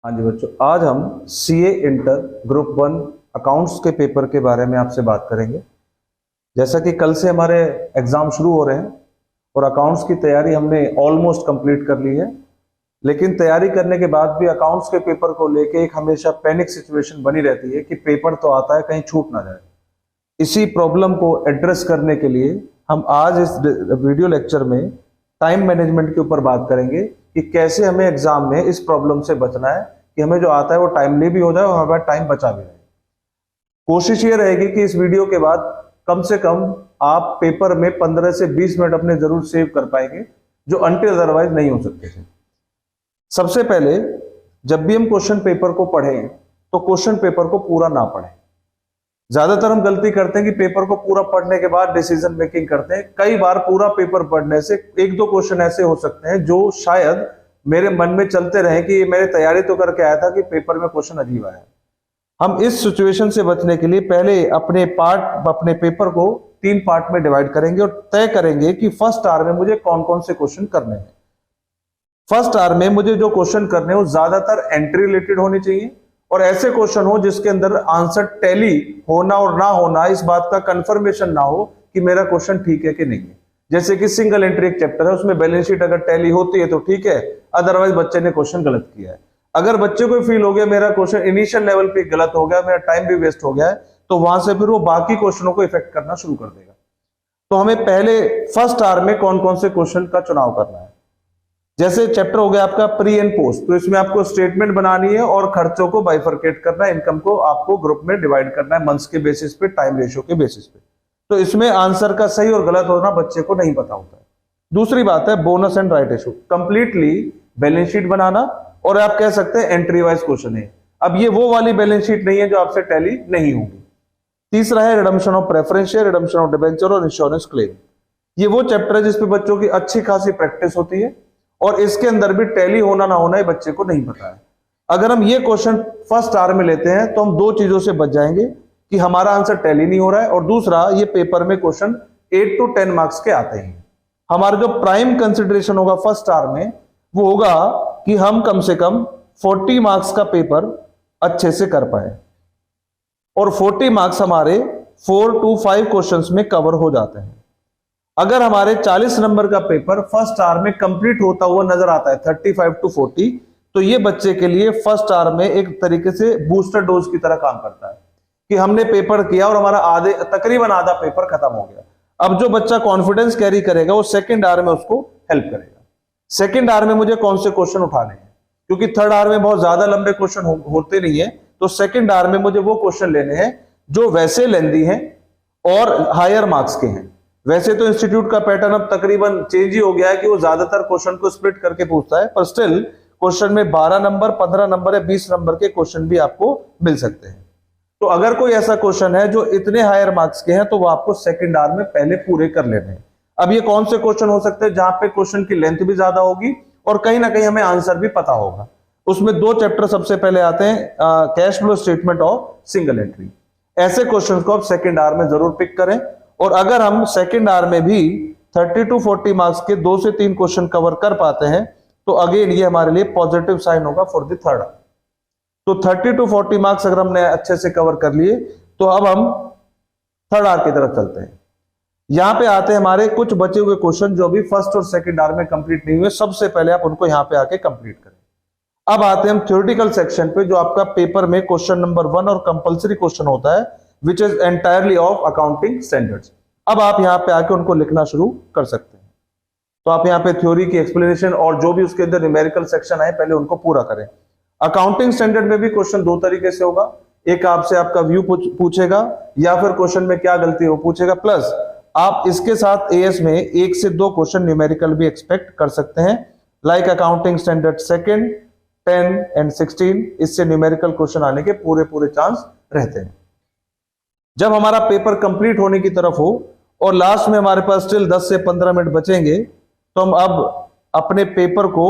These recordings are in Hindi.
हाँ जी बच्चों, आज हम सीए इंटर ग्रुप 1 अकाउंट्स के पेपर के बारे में आपसे बात करेंगे। जैसा कि कल से हमारे एग्जाम शुरू हो रहे हैं और अकाउंट्स की तैयारी हमने ऑलमोस्ट कंप्लीट कर ली है, लेकिन तैयारी करने के बाद भी अकाउंट्स के पेपर को लेके एक हमेशा पैनिक सिचुएशन बनी रहती है कि पेपर तो आता है, कहीं छूट ना जाए। इसी प्रॉब्लम को एड्रेस करने के लिए हम आज इस वीडियो लेक्चर में टाइम मैनेजमेंट के ऊपर बात करेंगे कि कैसे हमें एग्जाम में इस प्रॉब्लम से बचना है कि हमें जो आता है वो टाइमली भी हो जाए और हमारा टाइम बचा भी रहे। कोशिश ये रहेगी कि इस वीडियो के बाद कम से कम आप पेपर में 15 से 20 मिनट अपने जरूर सेव कर पाएंगे, जो अनटिल अदरवाइज नहीं हो सकते थे। सबसे पहले जब भी हम क्वेश्चन पेपर को पढ़ें तो क्वेश्चन पेपर को पूरा ना पढ़ें। ज्यादातर हम गलती करते हैं कि पेपर को पूरा पढ़ने के बाद डिसीजन मेकिंग करते हैं। कई बार पूरा पेपर पढ़ने से एक दो क्वेश्चन ऐसे हो सकते हैं जो शायद मेरे मन में चलते रहे कि मैंने तैयारी तो करके आया था कि पेपर में क्वेश्चन अजीब आया। हम इस सिचुएशन से बचने के लिए पहले अपने पेपर को 3 पार्ट में डिवाइड करेंगे और तय करेंगे कि फर्स्ट आवर में मुझे कौन कौन से क्वेश्चन करने हैं। फर्स्ट आवर में मुझे जो क्वेश्चन करने हैं वो ज्यादातर एंट्री रिलेटेड होने चाहिए और ऐसे क्वेश्चन हो जिसके अंदर आंसर टैली होना और ना होना इस बात का कंफर्मेशन ना हो कि मेरा क्वेश्चन ठीक है कि नहीं है। जैसे कि सिंगल एंट्री एक चैप्टर है, उसमें बैलेंस शीट अगर टैली होती है तो ठीक है, अदरवाइज बच्चे ने क्वेश्चन गलत किया है। अगर बच्चे को फील हो गया मेरा क्वेश्चन इनिशियल लेवल पे गलत हो गया, मेरा टाइम भी वेस्ट हो गया है, तो वहां से फिर वो बाकी क्वेश्चनों को इफेक्ट करना शुरू कर देगा। तो हमें पहले फर्स्ट आवर में कौन कौन से क्वेश्चन का चुनाव करना है। जैसे चैप्टर हो गया आपका प्री एंड पोस्ट, तो इसमें आपको स्टेटमेंट बनानी है और खर्चों को बाइफरकेट करना है, इनकम को आपको ग्रुप में डिवाइड करना है मंथ्स के बेसिस पे, टाइम रेशियो के बेसिस पे। तो इसमें आंसर का सही और गलत होना बच्चे को नहीं पता होता है। दूसरी बात है bonus and right issue, completely balance sheet बनाना, और आप कह सकते हैं एंट्री वाइज क्वेश्चन है। अब ये वो वाली बैलेंस शीट नहीं है जो आपसे टैली नहीं होगी। तीसरा है redemption of preference share, redemption of debenture और इंश्योरेंस क्लेम। ये वो चैप्टर है जिसपे बच्चों की अच्छी खासी प्रैक्टिस होती है और इसके अंदर भी टैली होना ना होना ये बच्चे को नहीं पता है। अगर हम ये क्वेश्चन फर्स्ट आवर में लेते हैं तो हम दो चीजों से बच जाएंगे कि हमारा आंसर टैली नहीं हो रहा है और दूसरा ये पेपर में क्वेश्चन 8 to 10 मार्क्स के आते हैं। हमारा जो प्राइम कंसिडरेशन होगा फर्स्ट आवर में वो होगा कि हम कम से कम 40 मार्क्स का पेपर अच्छे से कर पाए और 40 मार्क्स हमारे 4 to 5 क्वेश्चंस में कवर हो जाते हैं। अगर हमारे 40 नंबर का पेपर फर्स्ट आवर में कंप्लीट होता हुआ नजर आता है 35 to 40, तो ये बच्चे के लिए फर्स्ट आवर में एक तरीके से बूस्टर डोज की तरह काम करता है कि हमने पेपर किया और हमारा तकरीबन आधा पेपर खत्म हो गया। अब जो बच्चा कॉन्फिडेंस कैरी करेगा वो सेकंड आवर में उसको हेल्प करेगा। सेकंड आवर में मुझे कौन से क्वेश्चन उठाने हैं, क्योंकि थर्ड आवर में बहुत ज्यादा लंबे क्वेश्चन होते नहीं है, तो सेकंड आवर में मुझे वो क्वेश्चन लेने हैं जो वैसे लेंदी हैं और हायर मार्क्स के हैं। वैसे तो इंस्टीट्यूट का पैटर्न अब तकरीबन चेंज ही हो गया है कि वो ज्यादातर क्वेश्चन को स्प्लिट करके पूछता है, पर स्टिल क्वेश्चन में 12 नंबर, 15 नंबर या 20 नंबर के क्वेश्चन भी आपको मिल सकते हैं। तो अगर कोई ऐसा क्वेश्चन है जो इतने हायर मार्क्स के हैं तो वो आपको सेकंड आवर में पहले पूरे कर लेने हैं। अब ये कौन से क्वेश्चन हो सकते हैं जहां पे क्वेश्चन की लेंथ भी ज्यादा होगी और कहीं ना कहीं हमें आंसर भी पता होगा। उसमें 2 चैप्टर सबसे पहले आते हैं, कैश फ्लो स्टेटमेंट और सिंगल एंट्री। ऐसे क्वेश्चन को आप सेकंड आवर में जरूर पिक करें और अगर हम सेकंड आवर में भी 30 to 40 मार्क्स के 2 से 3 क्वेश्चन कवर कर पाते हैं तो अगेन ये हमारे लिए पॉजिटिव साइन होगा फॉर द थर्ड आवर। तो 30 to 40 मार्क्स अगर हमने अच्छे से कवर कर लिए तो अब हम थर्ड आवर की तरफ चलते हैं। यहां पे आते हैं हमारे कुछ बचे हुए क्वेश्चन जो भी फर्स्ट और सेकंड आवर में कंप्लीट नहीं हुए, सबसे पहले आप उनको यहां पे आके कंप्लीट करें। अब आते हैं हम थ्योरेटिकल सेक्शन पे, जो आपका पेपर में क्वेश्चन नंबर 1 और कंपलसरी क्वेश्चन होता है which is entirely of accounting standards. अब आप यहां पे आके उनको लिखना शुरू कर सकते हैं। तो आप यहां पे थ्योरी की एक्सप्लेनेशन और जो भी उसके अंदर न्यूमेरिकल सेक्शन आए पहले उनको पूरा करें। अकाउंटिंग स्टैंडर्ड में भी क्वेश्चन 2 तरीके से होगा, एक आपसे आपका व्यू पूछेगा या फिर क्वेश्चन में क्या गलती है वो पूछेगा, प्लस आप इसके साथ एएस में 1 से 2 क्वेश्चन न्यूमेरिकल भी एक्सपेक्ट कर सकते हैं, like accounting standard 2nd, 10 and 16। इससे न्यूमेरिकल क्वेश्चन आने के पूरे चांस रहते हैं। जब हमारा पेपर कंप्लीट होने की तरफ हो और लास्ट में हमारे पास स्टिल 10 से 15 मिनट बचेंगे तो हम अब अपने पेपर को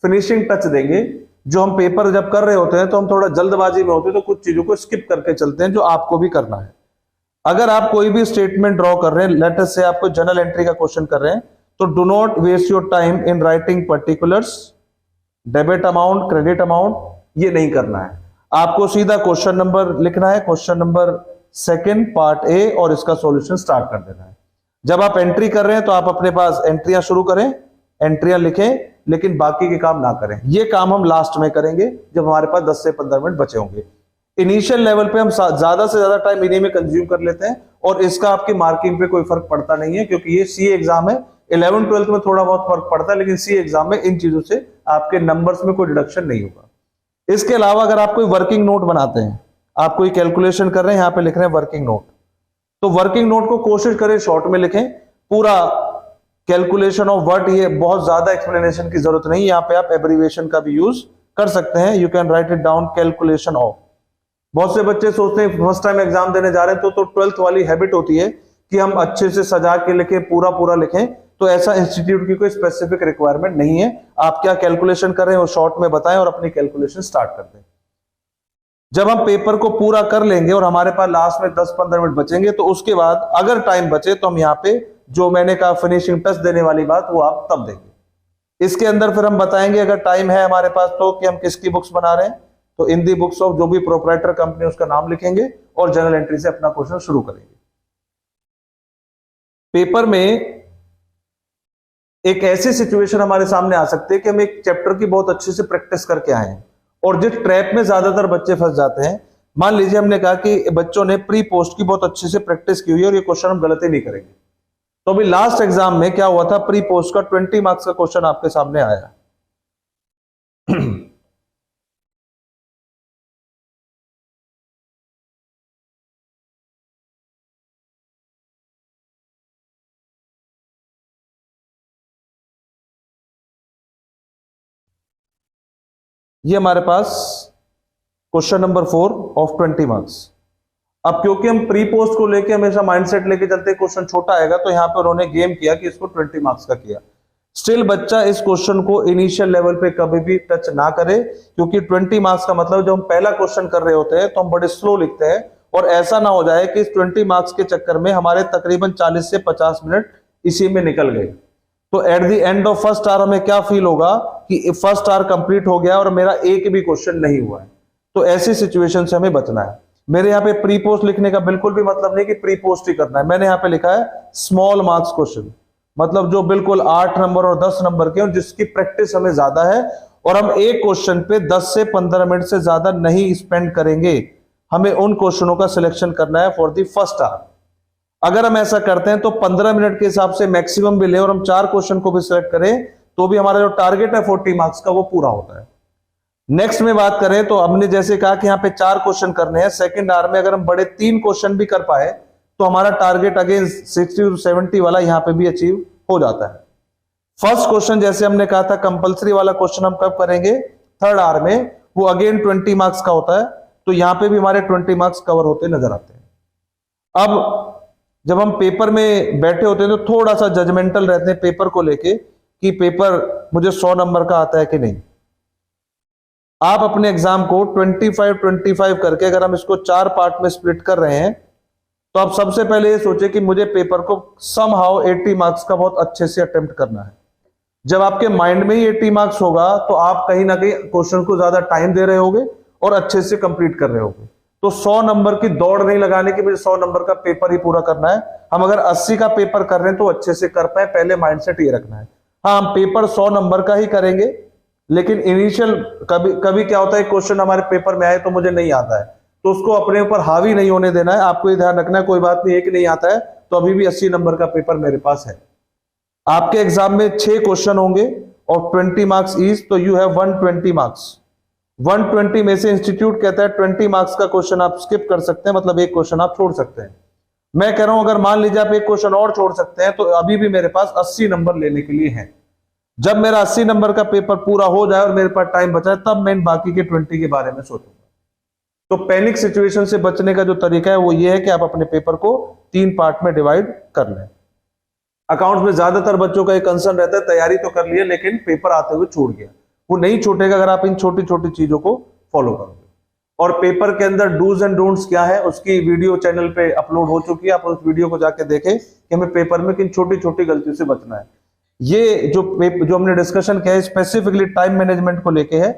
फिनिशिंग टच देंगे। जो हम पेपर जब कर रहे होते हैं तो हम थोड़ा जल्दबाजी में होते हैं तो कुछ चीजों को स्किप करके चलते हैं जो आपको भी करना है। अगर आप कोई भी स्टेटमेंट ड्रॉ कर रहे हैं, लेटर से आपको जर्नल एंट्री का क्वेश्चन कर रहे हैं, तो do not waste your time in writing particulars, debit amount, credit amount, ये नहीं करना है। आपको सीधा क्वेश्चन नंबर लिखना है, क्वेश्चन नंबर 2 पार्ट ए, और इसका सॉल्यूशन स्टार्ट कर देना है। जब आप एंट्री कर रहे हैं तो आप अपने पास एंट्रियां शुरू करें, एंट्रियां लिखें, लेकिन बाकी के काम ना करें। ये काम हम लास्ट में करेंगे जब हमारे पास 10 से 15 मिनट बचे होंगे। इनिशियल लेवल पे हम ज्यादा से ज्यादा टाइम इन्हीं में कंज्यूम कर लेते हैं, और इसका आपकी मार्किंग पे कोई फर्क पड़ता नहीं है, क्योंकि ये सी एग्जाम है। 11th 12th में थोड़ा बहुत फर्क पड़ता है, लेकिन सी एग्जाम में इन चीजों से आपके नंबर्स में कोई डिडक्शन नहीं होगा। इसके अलावा अगर आप कोई वर्किंग नोट बनाते हैं, आप कोई कैलकुलेशन कर रहे हैं, यहां पे लिख रहे हैं वर्किंग नोट, तो वर्किंग नोट को कोशिश करें शॉर्ट में लिखें। पूरा कैलकुलेशन ऑफ व्हाट, ये बहुत ज्यादा एक्सप्लेनेशन की जरूरत नहीं, यहाँ पे आप एब्रीविएशन का भी यूज कर सकते हैं। You can write it down calculation of. बहुत से बच्चे सोचते हैं फर्स्ट टाइम एग्जाम देने जा रहे हैं तो 12th वाली हैबिट होती है कि हम अच्छे से सजा के लिखें, पूरा लिखें। तो ऐसा इंस्टीट्यूट की कोई स्पेसिफिक रिक्वायरमेंट नहीं है। आप क्या कैलकुलेशन कर रहे हैं वो शॉर्ट में बताएं और अपनी कैलकुलेशन स्टार्ट कर दें। जब हम पेपर को पूरा कर लेंगे और हमारे पास लास्ट में 10-15 मिनट बचेंगे, तो उसके बाद अगर टाइम बचे तो हम यहाँ पे जो मैंने कहा फिनिशिंग टच देने वाली बात, वो आप तब देंगे। इसके अंदर फिर हम बताएंगे अगर टाइम है हमारे पास तो कि हम किसकी बुक्स बना रहे हैं, तो इन दी बुक्स ऑफ जो भी प्रोप्राइटर कंपनी उसका नाम लिखेंगे और जनरल एंट्री से अपना क्वेश्चन शुरू करेंगे। पेपर में एक ऐसी सिचुएशन हमारे सामने आ सकती है कि हम एक चैप्टर की बहुत अच्छे से प्रैक्टिस करके आए हैं, और जिस ट्रैप में ज्यादातर बच्चे फंस जाते हैं, मान लीजिए हमने कहा कि बच्चों ने प्री पोस्ट की बहुत अच्छे से प्रैक्टिस की हुई है और ये क्वेश्चन हम गलती नहीं करेंगे। तो अभी लास्ट एग्जाम में क्या हुआ था, प्री पोस्ट का 20 मार्क्स का क्वेश्चन आपके सामने आया। ये हमारे पास क्वेश्चन नंबर 4 ऑफ 20 मार्क्स। अब क्योंकि हम प्री पोस्ट को लेके हमेशा माइंडसेट लेके चलते, क्वेश्चन छोटा आएगा, तो यहां पे उन्होंने गेम किया कि इसको 20 मार्क्स का किया। स्टिल बच्चा इस क्वेश्चन को इनिशियल लेवल पे कभी भी टच ना करे, क्योंकि 20 मार्क्स का मतलब जब हम पहला क्वेश्चन कर रहे होते हैं तो हम बड़े स्लो लिखते हैं, और ऐसा ना हो जाए कि इस 20 मार्क्स के चक्कर में हमारे तकरीबन 40 से 50 मिनट इसी में निकल गए। तो at the end of first hour हमें क्या फील होगा कि फर्स्ट आवर कंप्लीट हो गया और मेरा एक भी क्वेश्चन नहीं हुआ है। तो ऐसी सिचुएशन से हमें बचना है। मेरे यहाँ पे प्री पोस्ट लिखने का बिल्कुल भी मतलब नहीं कि प्री पोस्ट ही करना है। मैंने यहाँ पे लिखा है स्मॉल मार्क्स क्वेश्चन, मतलब जो बिल्कुल 8 नंबर और 10 नंबर के और जिसकी प्रैक्टिस हमें ज्यादा है, और हम एक क्वेश्चन पे 10 से 15 मिनट से ज्यादा नहीं स्पेंड करेंगे। हमें उन क्वेश्चनों का सिलेक्शन करना है फॉर द फर्स्ट आवर। अगर हम ऐसा करते हैं तो 15 मिनट के हिसाब से मैक्सिमम भी ले और हम 4 क्वेश्चन को भी सिलेक्ट करें, तो भी हमारा जो टारगेट है 40 मार्क्स का वो पूरा होता है। नेक्स्ट में बात करें तो हमने जैसे कहा कि यहाँ पे 4 क्वेश्चन करने हैं। सेकंड आवर में अगर हम बड़े 3 क्वेश्चन भी कर पाए तो हमारा टारगेट अगेन 60 to 70 वाला यहाँ पे भी अचीव हो जाता है। फर्स्ट क्वेश्चन जैसे हमने कहा था कंपलसरी वाला क्वेश्चन हम कब करेंगे, थर्ड आवर में, वो अगेन 20 मार्क्स का होता है। तो यहाँ पे भी हमारे 20 मार्क्स कवर होते नजर आते हैं। अब जब हम पेपर में बैठे होते हैं तो थोड़ा सा जजमेंटल रहते हैं पेपर को लेके कि पेपर मुझे 100 नंबर का आता है कि नहीं। आप अपने एग्जाम को 25-25 करके अगर हम इसको 4 पार्ट में स्प्लिट कर रहे हैं, तो आप सबसे पहले ये सोचे कि मुझे पेपर को समहाउ 80 मार्क्स का बहुत अच्छे से अटेम्प्ट करना है। जब आपके माइंड में ही 80 मार्क्स होगा तो आप कहीं ना कहीं क्वेश्चन को ज्यादा टाइम दे रहे होगे और अच्छे से कंप्लीट कर रहे होगे। तो 100 नंबर की दौड़ नहीं लगाने की मुझे 100 नंबर का पेपर ही पूरा करना है। हम अगर 80 का पेपर कर रहे हैं तो अच्छे से कर पाए, पहले माइंडसेट ये रखना है। हाँ, हम पेपर 100 नंबर का ही करेंगे, लेकिन इनिशियल कभी क्या होता है, क्वेश्चन हमारे पेपर में आए तो मुझे नहीं आता है, तो उसको अपने ऊपर हावी नहीं होने देना है। आपको ये ध्यान रखना है, कोई बात नहीं, एक नहीं आता है तो अभी भी 80 नंबर का पेपर मेरे पास है। आपके एग्जाम में 6 क्वेश्चन होंगे और 20 मार्क्स ईच, तो यू हैव 120 मार्क्स। 120 में से इंस्टीट्यूट कहता है 20 मार्क्स का क्वेश्चन आप स्किप कर सकते हैं, मतलब एक क्वेश्चन आप छोड़ सकते हैं। मैं कह रहा हूं अगर मान लीजिए आप एक क्वेश्चन और छोड़ सकते हैं तो अभी भी मेरे पास 80 नंबर लेने के लिए है। जब मेरा 80 नंबर का पेपर पूरा हो जाए और मेरे पास टाइम बचा है, तब मैं इन बाकी के 20 के बारे में सोचूंगा। तो पैनिक सिचुएशन से बचने का जो तरीका है वो ये है कि आप अपने पेपर को 3 पार्ट में डिवाइड कर लें। अकाउंट्स में ज्यादातर बच्चों का एक कंसर्न रहता है, तैयारी तो कर लिए लेकिन पेपर आते हुए छूट गया। वो नहीं छूटेगा अगर आप इन छोटी छोटी चीजों को फॉलो करोगे। और पेपर के अंदर डूज एंड डोंट्स क्या है उसकी वीडियो चैनल पे अपलोड हो चुकी है, आप उस वीडियो को जाके देखें कि हमें पेपर में किन छोटी छोटी गलतियों से बचना है। ये जो हमने डिस्कशन किया है स्पेसिफिकली टाइम मैनेजमेंट को लेके है,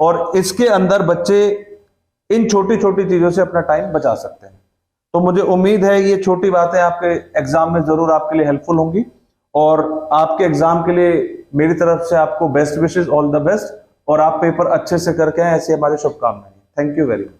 और इसके अंदर बच्चे इन छोटी छोटी चीजों से अपना टाइम बचा सकते हैं। तो मुझे उम्मीद है ये छोटी बातें आपके एग्जाम में जरूर आपके लिए हेल्पफुल होंगी, और आपके एग्जाम के लिए मेरी तरफ से आपको best wishes, all the best, और आप पेपर अच्छे से करके आए, ऐसी हमारी शुभकामनाएं। Thank you very much.